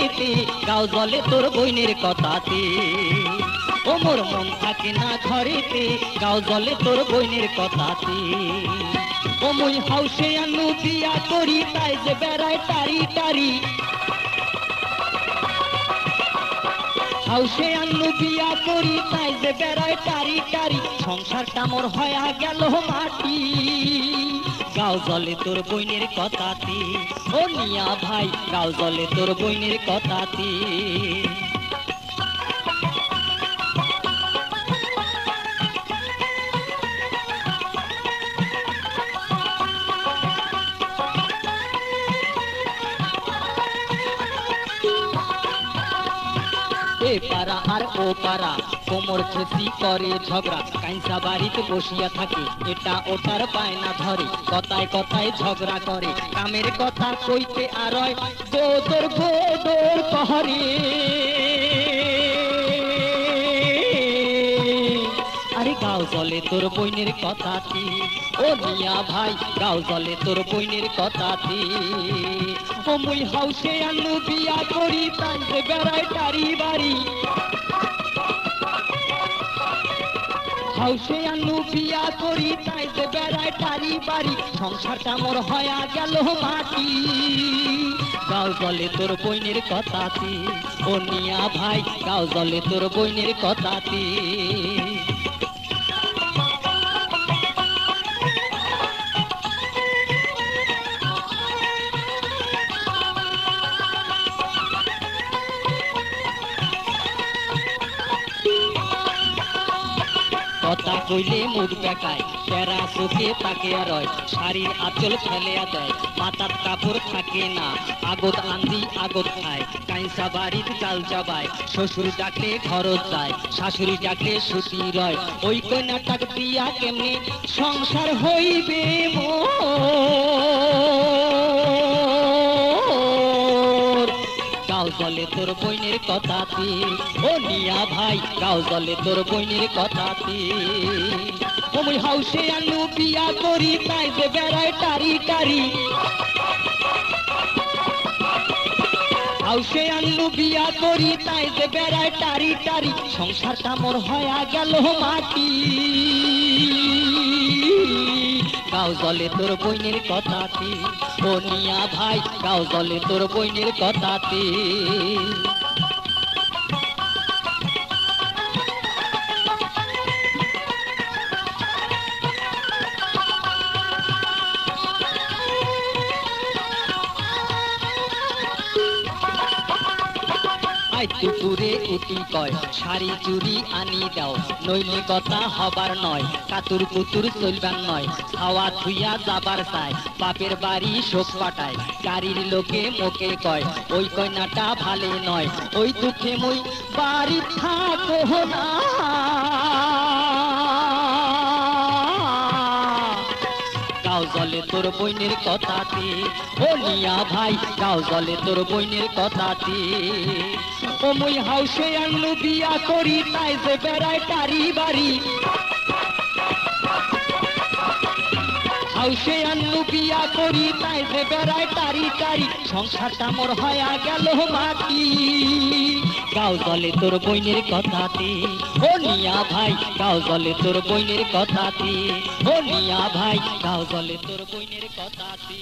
ঘরিতে, গাও জলে তোর বইনের কথাতে। ও মোর মন থাকে না ঘরেতে, গাও জলে তোর বইনের কথাতে। ও মুই হাউসে আনু বিয়া করি, তাই যে বেড়ায় টারি টারি। হাউসে আনু বিয়া করি, তাই যে বেড়ায় টারি টারি। সংসারটা মোর হয়া গেল মাটি, গাও জলে তোর বইনের কথাতে। ও নিয়া ভাই, গাও জলে তোর বইনের কথাতে। এ পাড়া আর ও পাড়া কোমর খেসি করে ঝগড়া, কাইসা বাড়িতে বসিয়া থাকে, এটা ওটার বায়না ধরে, কথায় কথায় ঝগড়া করে, কামের কথা কইতে আর গোদর গোদর কহরে। আরে গাও জলে তোর বইনের কথাতে। ও মিয়া ভাই, গাও জলে তোর বইনের কথাতে। ও মুই হাউসে আনু বিয়া করি, তাই যে বেড়ায় টারি বাড়ি। হাউসে আনু বিয়া করি, তাই যে বেড়ায় টারি বাড়ি। সংসারটা মোর হয়া গেল মাটি, গাও জলে তোর বইনের কথাতে। ও মিয়া ভাই, গাও জলে তোর বইনের কথাতে। কথা কইলে মুখ বেকায়, তেরা চোখে তাকিয়া রয়, শাড়ির আঁচল ফেলিয়া দেয়, মাথার কাপড় থাকে না, আগত আন্দি আগত খায়, কাইসা বাড়ির চাল চাবায়, শ্বশুর ডাকলে খরচ যায়, শাশুড়ি ডাকলে সুতি রয়। ওই কন্যাটাক দিয়া কেমনে সংসার হইবে মোর, গাও জলে তোর বইনের কথাতে। ও নিয়া ভাই, গাও জলে তোর বইনের কথাতে। ও মুই হাউসে আনু বিয়া করি, তাই যে বেড়ায় টারি টারি। হাউসে আনু বিয়া করি, তাই যে বেড়ায় টারি টারি। সংসারটা মোর হয়া গেল মাটি, গাও জলে তোর বইনের কথাতে। ও নিয়া ভাই, গাও জলে তোর বইনের কথাতে। দুপুরে উঠি কয়, শাড়ি চুড়ি আনি দাও, নইলে কথা হবার নয়, কাতুর কুতুর চলবার নয়, খাওয়া থুইয়া যাবার চায়, বাপের বাড়ি শোক পাঠায়, গাড়ির লোকে মোকে কয়, ওই কন্যাটা ভালে নয়, ওই দুঃখে মই বাড়ি থাকো না। গাও জলে তোর বইনের কথাতে। ও নিয়া ভাই, গাও জলে তোর বইনের কথাতে। ও মুই হাউসে আনু বিয়া করি, তাই যে বেড়ায় টারি বাড়ি। হাউসে আনু বিয়া করি, তাই যে বেড়ায় টারি টারি। সংসারটা মোর হয়া গেল মাটি, গাও জলে তোর বইনের কথাতে। ও নিয়া ভাই, গাও জলে তোর বইনের কথাতে। ও নিয়া ভাই, গাও জলে তোর বইনের কথাতে।